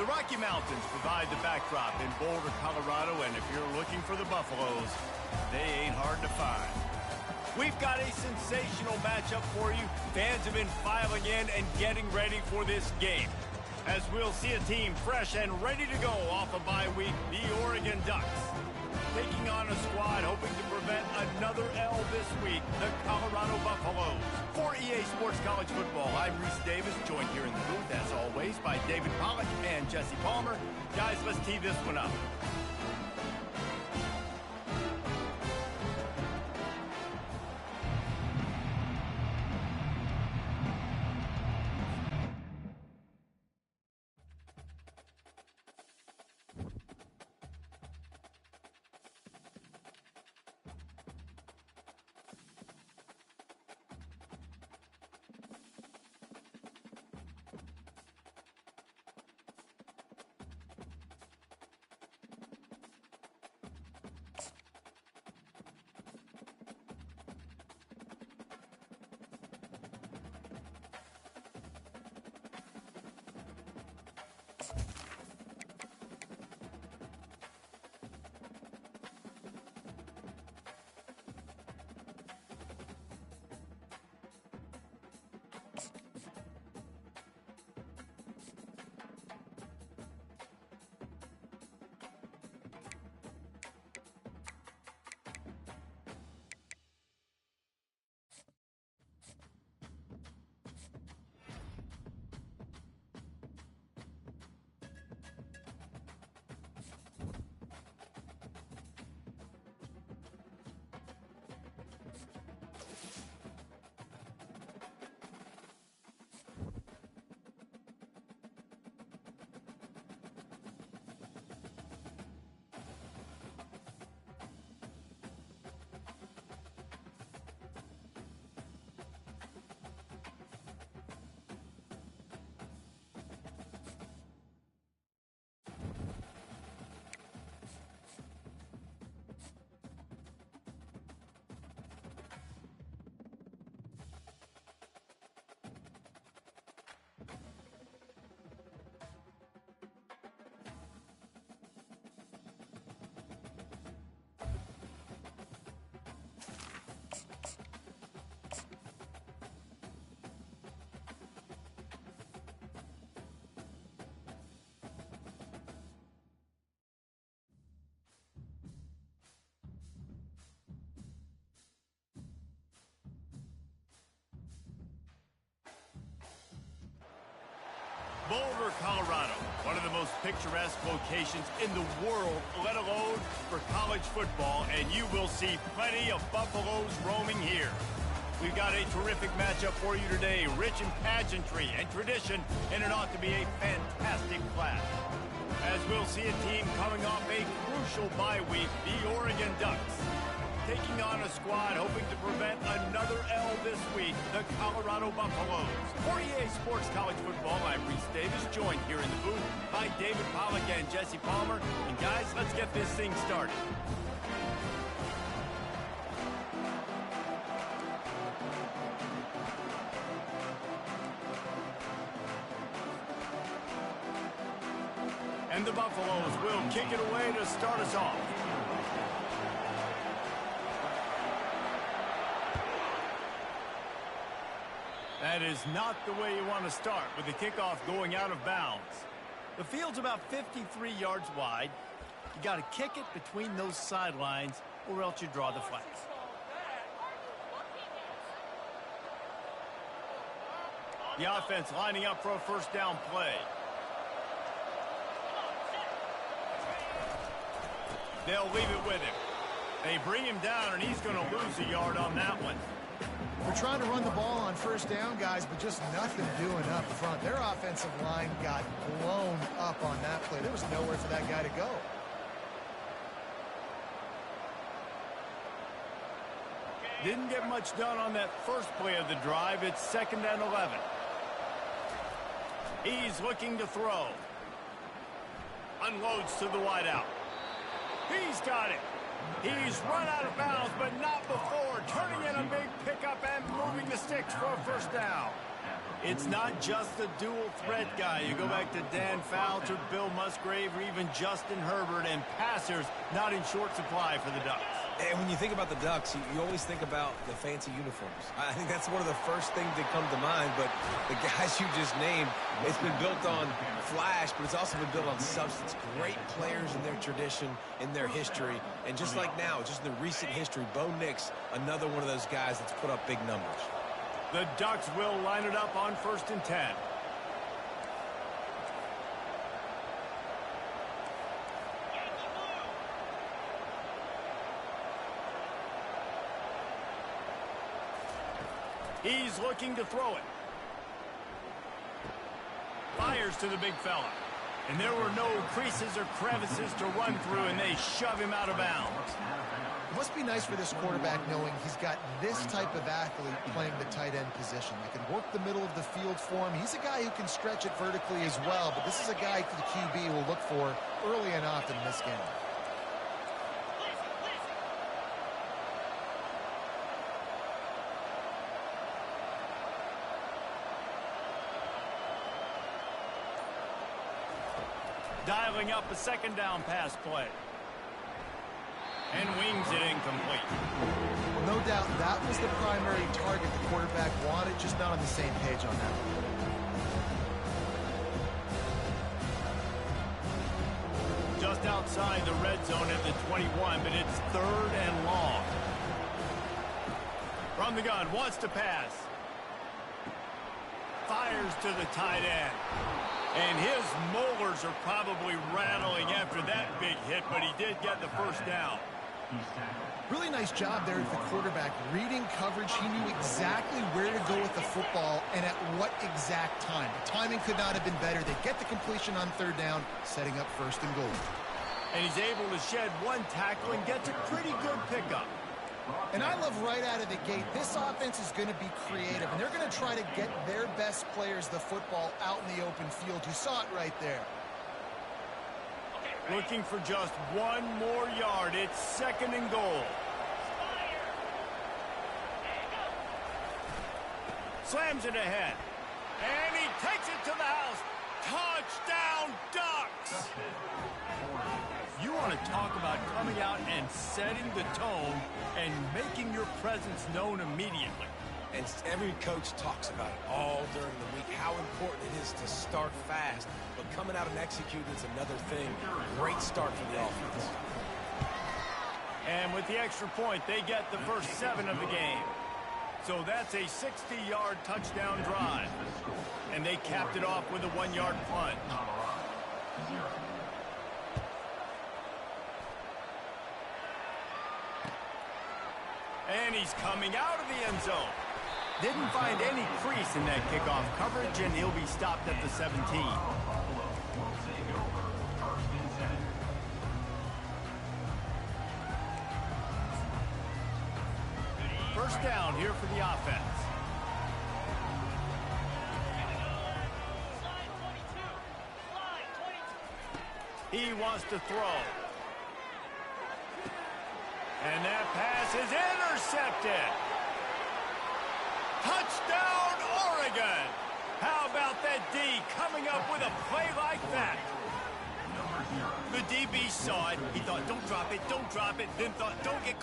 The Rocky Mountains provide the backdrop in Boulder, Colorado, and if you're looking for the Buffaloes, they ain't hard to find. We've got a sensational matchup for you. Fans have been filing in and getting ready for this game, as we'll see a team fresh and ready to go off a bye week, the Oregon Ducks. Taking on a squad hoping to prevent another L this week, the Colorado Buffaloes. For EA Sports College Football, I'm Reese Davis, joined here in the booth, as always, by David Pollack and Jesse Palmer. Guys, let's tee this one up. Boulder, Colorado, one of the most picturesque locations in the world, let alone for college football, and you will see plenty of Buffaloes roaming here. We've got a terrific matchup for you today, rich in pageantry and tradition, and it ought to be a fantastic clash. As we'll see a team coming off a crucial bye week, the Oregon Ducks. Taking on a squad hoping to prevent another L this week, the Colorado Buffaloes. For EA Sports College Football, I'm Reese Davis, joined here in the booth by David Pollack and Jesse Palmer. And guys, let's get this thing started. And the Buffaloes will kick it away to start us off. That is not the way you want to start with the kickoff going out of bounds. The field's about 53 yards wide. You got to kick it between those sidelines or else you draw the flag. The offense lining up for a first down play. They'll leave it with him. They bring him down, and he's going to lose a yard on that one. They're trying to run the ball on first down, guys, but just nothing doing up front. Their offensive line got blown up on that play. There was nowhere for that guy to go. Didn't get much done on that first play of the drive. It's 2nd and 11. He's looking to throw. Unloads to the wideout. He's got it. He's run out of bounds, but not before. Turning in a big pickup and moving the sticks for a first down. It's not just a dual threat guy. You go back to Dan Fouts or Bill Musgrave or even Justin Herbert, and passers not in short supply for the Ducks. And when you think about the Ducks, you always think about the fancy uniforms. I think that's one of the first things that come to mind, but the guys you just named, it's been built on flash, but it's also been built on substance. Great players in their tradition, in their history, and just like now, just in the recent history, Bo Nix, another one of those guys that's put up big numbers. The Ducks will line it up on 1st and 10. He's looking to throw it. Fires to the big fella. And there were no creases or crevices to run through, and they shove him out of bounds. It must be nice for this quarterback knowing he's got this type of athlete playing the tight end position. They can work the middle of the field for him. He's a guy who can stretch it vertically as well, but this is a guy the QB will look for early and often in this game. Dialing up a 2nd down pass play. And wings it incomplete. No doubt that was the primary target the quarterback wanted, just not on the same page on that one. Just outside the red zone at the 21, but it's 3rd and long. From the gun, wants to pass. Fires to the tight end. And his molars are probably rattling after that big hit, but he did get the 1st down. Really nice job there at the quarterback. Reading coverage, he knew exactly where to go with the football and at what exact time. The timing could not have been better. They get the completion on 3rd down, setting up 1st and goal. And he's able to shed one tackle and gets a pretty good pickup. And I love right out of the gate, this offense is going to be creative, and they're going to try to get their best players the football out in the open field. You saw it right there. Looking for just one more yard. It's 2nd and goal. Slams it ahead. And he takes it to the house. Touchdown, Ducks! You want to talk about coming out and setting the tone and making your presence known immediately. And every coach talks about it all during the week, how important it is to start fast. But coming out and executing is another thing. Great start for the offense. And with the extra point, they get the first 7 of the game. So that's a 60-yard touchdown drive. And they capped it off with a 1-yard punt. And he's coming out of the end zone. Didn't find any crease in that kickoff coverage, and he'll be stopped at the 17. First down here for the offense. He wants to throw. And that pass is intercepted. Touchdown, Oregon! How about that D coming up with a play like that? The DB saw it. He thought, don't drop it, don't drop it. Then thought, don't get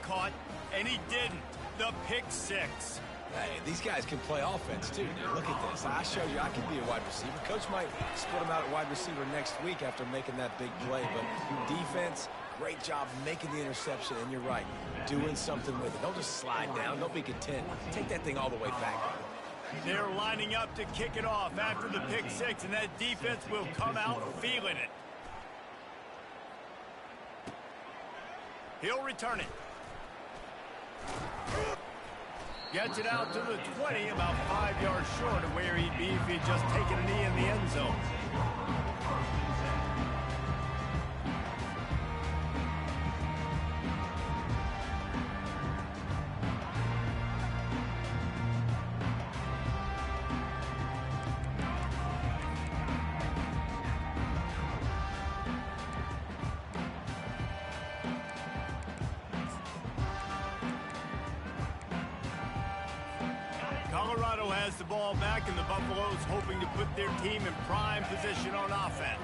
caught, and he didn't. The pick 6. Hey, these guys can play offense, too. Dude, look at this. I showed you I can be a wide receiver. Coach might split him out at wide receiver next week after making that big play. But defense, great job making the interception. And you're right, doing something with it. Don't just slide down. Don't be content. Take that thing all the way back. They're lining up to kick it off after the pick 6, and that defense will come out feeling it. He'll return it. Gets it out to the 20, about 5 yards short of where he'd be if he'd just taken a knee in the end zone. Colorado has the ball back, and the Buffaloes hoping to put their team in prime position on offense.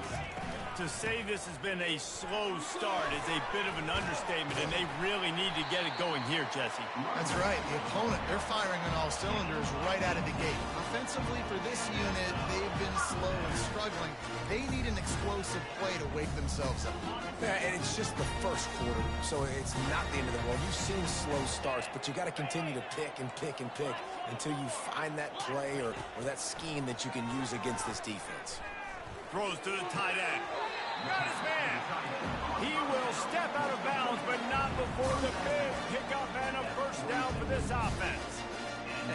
To say this has been a slow start is a bit of an understatement, and they really need to get it going here, Jesse. That's right. The opponent, they're firing on all cylinders right out of the gate. Offensively, for this unit, they've been slow and struggling. They need an explosive play to wake themselves up. Yeah, and it's just the first quarter, so it's not the end of the world. You've seen slow starts, but you got to continue to pick and pick and pick until you find that play or that scheme that you can use against this defense. Throws to the tight end. Got his man. He will step out of bounds, but not before the big pickup and a first down for this offense.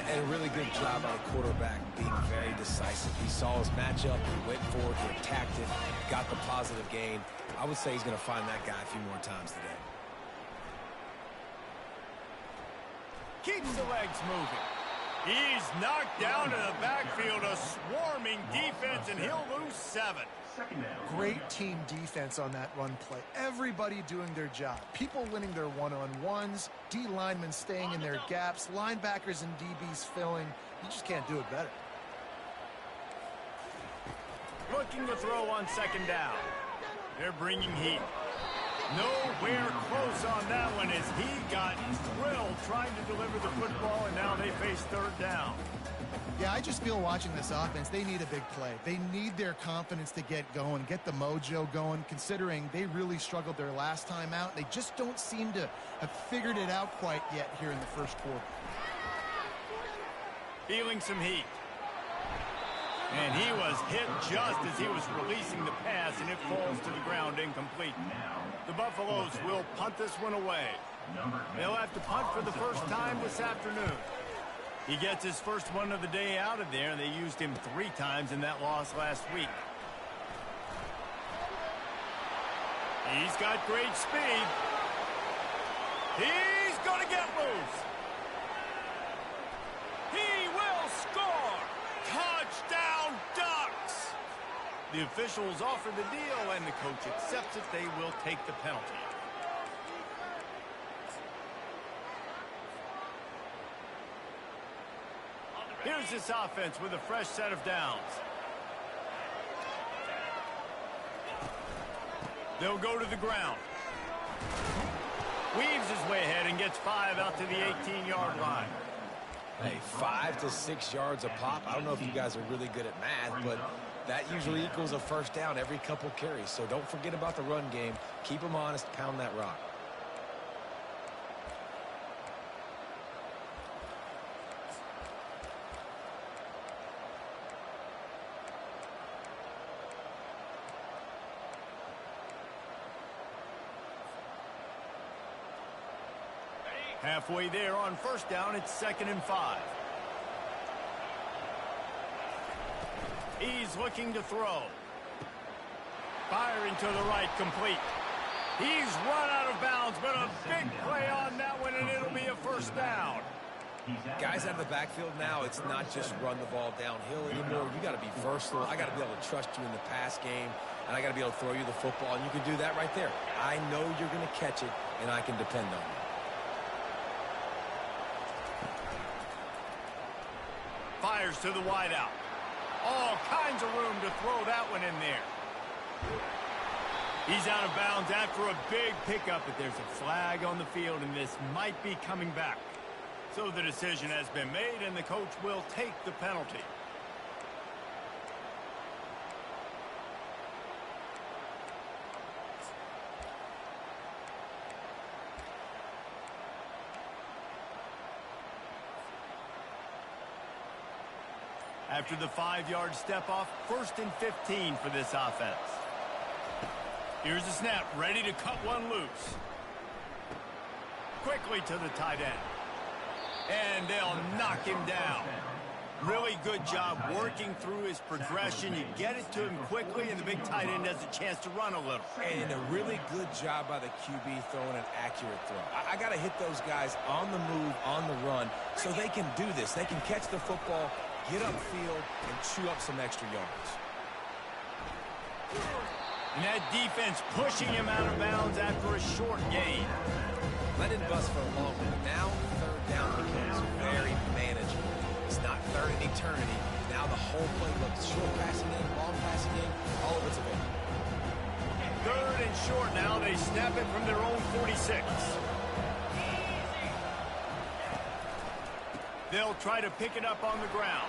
And a really good job by the quarterback being very decisive. He saw his matchup, he went for it, he attacked it, got the positive gain. I would say he's going to find that guy a few more times today. Keeps the legs moving. He's knocked down to the backfield, a swarming defense, and he'll lose 7. Great team defense on that run play. Everybody doing their job. People winning their one-on-ones, D linemen staying in their gaps, linebackers and DBs filling. You just can't do it better. Looking to throw on second down. They're bringing heat. Nowhere close on that one as he got drilled trying to deliver the football, and now they face third down. Yeah, I just feel watching this offense, they need a big play. They need their confidence to get going, get the mojo going, considering they really struggled their last time out. They just don't seem to have figured it out quite yet here in the first quarter. Feeling some heat. And he was hit just as he was releasing the pass, and it falls to the ground incomplete. The Buffaloes will punt this one away. They'll have to punt for the first time this afternoon. He gets his first one of the day out of there, and they used him 3 times in that loss last week. He's got great speed. He's going to get loose. He will score. Touchdown, Ducks! The officials offer the deal, and the coach accepts it. They will take the penalty. Here's this offense with a fresh set of downs. They'll go to the ground. Weaves his way ahead and gets 5 out to the 18-yard line. Hey, 5 to 6 yards a pop. I don't know if you guys are really good at math, but that usually equals a first down every couple carries. So don't forget about the run game. Keep them honest. Pound that rock. Halfway there on first down, it's 2nd and 5. He's looking to throw. Firing to the right, complete. He's run out of bounds, but a big play on that one, and it'll be a first down. Guys out of the backfield now, it's not just run the ball downhill anymore. You got to be versatile. I got to be able to trust you in the pass game, and I got to be able to throw you the football, and you can do that right there. I know you're going to catch it, and I can depend on you. Fires to the wideout. All kinds of room to throw that one in there. He's out of bounds after a big pickup, but there's a flag on the field, and this might be coming back. So the decision has been made, and the coach will take the penalty. After the 5-yard step off, 1st and 15 for this offense. Here's the snap, ready to cut one loose. Quickly to the tight end. And they'll knock him down. Really good job working through his progression. You get it to him quickly, and the big tight end has a chance to run a little. And a really good job by the QB throwing an accurate throw. I got to hit those guys on the move, on the run, so they can do this. They can catch the football, get upfield, and chew up some extra yards. And that defense pushing him out of bounds after a short gain. Let it bust for a long one. Now, 3rd down becomes very manageable. It's not short now. They snap it from their own 46. They'll try to pick it up on the ground.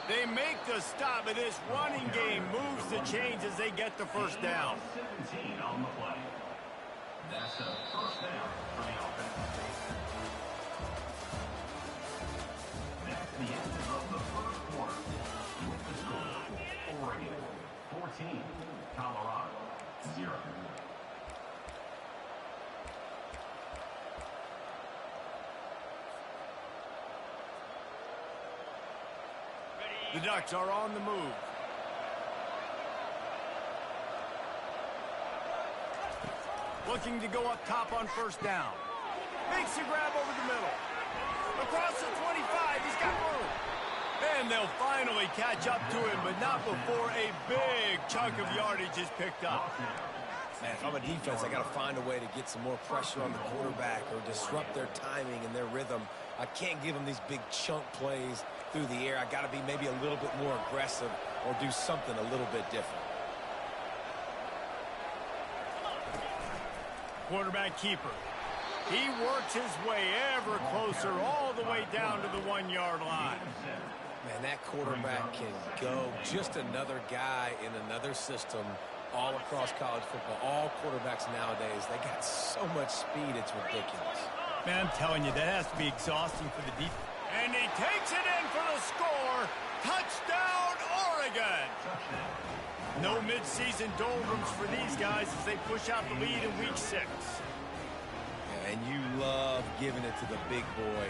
They make the stop, and this running game moves the chains as they get the first down. 17 on the play. That's a first down for the offense. That's the end of the first quarter. With the score, Oregon 14, Colorado 0. The Ducks are on the move. Looking to go up top on first down. Makes a grab over the middle. Across the 25, he's got room. And they'll finally catch up to him, but not before a big chunk of yardage is picked up. Man, if I'm a defense, I got to find a way to get some more pressure on the quarterback or disrupt their timing and their rhythm. I can't give them these big chunk plays through the air. I got to be maybe a little bit more aggressive or do something a little bit different. Quarterback keeper. He works his way ever closer all the way down to the 1-yard line. Man, that quarterback can go. Just another guy in another system all across college football. All quarterbacks nowadays, they got so much speed, it's ridiculous. Man, I'm telling you, that has to be exhausting for the defense. And he takes it in for the score. Touchdown, Oregon. No midseason doldrums for these guys as they push out the lead in week 6. And you love giving it to the big boy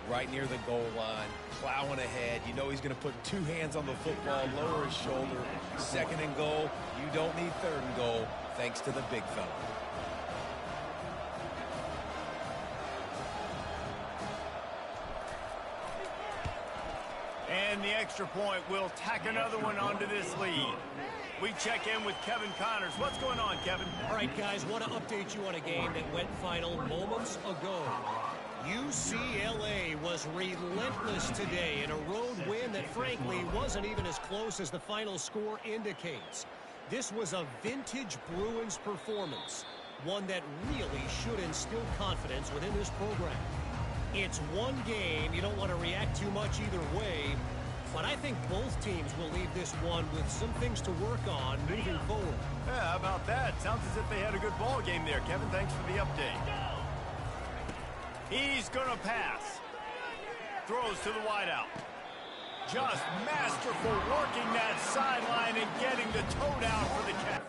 right near the goal line, plowing ahead. You know he's going to put 2 hands on the football, lower his shoulder. 2nd and goal. You don't need 3rd and goal, thanks to the big fella. And the extra point will tack another one onto this lead. We check in with Kevin Connors. What's going on, Kevin? All right, guys, want to update you on a game that went final moments ago. UCLA was relentless today in a road win that, frankly, wasn't even as close as the final score indicates. This was a vintage Bruins performance, one that really should instill confidence within this program. It's one game. You don't want to react too much either way. But I think both teams will leave this one with some things to work on moving forward. Yeah, how about that? Sounds as if they had a good ball game there, Kevin. Thanks for the update. He's going to pass. Throws to the wideout. Just masterful working that sideline and getting the toe down for the catch.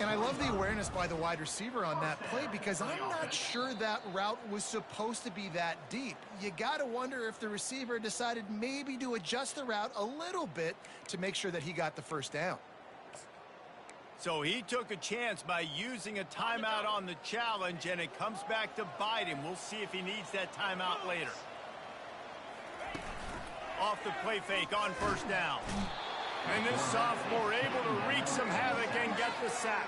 And I love the awareness by the wide receiver on that play because I'm not sure that route was supposed to be that deep. You got to wonder if the receiver decided maybe to adjust the route a little bit to make sure that he got the first down. So he took a chance by using a timeout on the challenge, and it comes back to bite him. We'll see if he needs that timeout later. Off the play fake on first down. And this sophomore able to wreak some havoc and get the sack.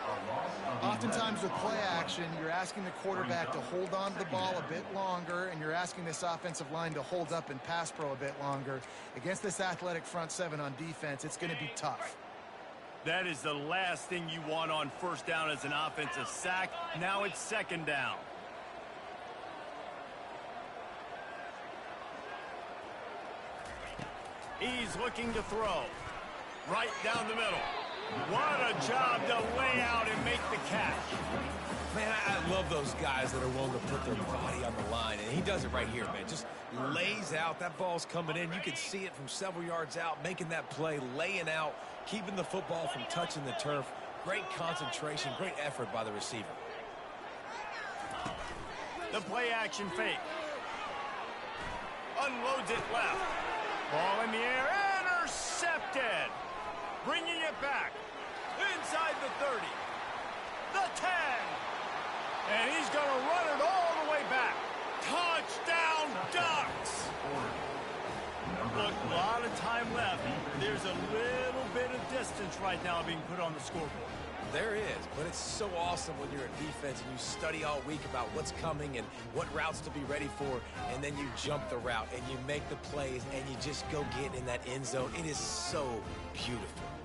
Oftentimes with play action, you're asking the quarterback to hold on to the ball a bit longer, and you're asking this offensive line to hold up and pass pro a bit longer. Against this athletic front 7 on defense, it's going to be tough. That is the last thing you want on first down as an offensive sack. Now it's 2nd down. He's looking to throw. Right down the middle. What a job to lay out and make the catch. Man, I love those guys that are willing to put their body on the line, and he does it right here, man. Just lays out. That ball's coming in. You can see it from several yards out, making that play, laying out, keeping the football from touching the turf. Great concentration, great effort by the receiver. The play action fake. Unloads it left. Ball in the air. Intercepted. Bringing it back. Inside the 30. The 10. And he's going to run it all the way back. Touchdown, Ducks. Look, a lot of time left. There's a little bit of distance points right now being put on the scoreboard. There is, but it's so awesome when you're a defense and you study all week about what's coming and what routes to be ready for, and then you jump the route and you make the plays and you just go get in that end zone. It is so beautiful.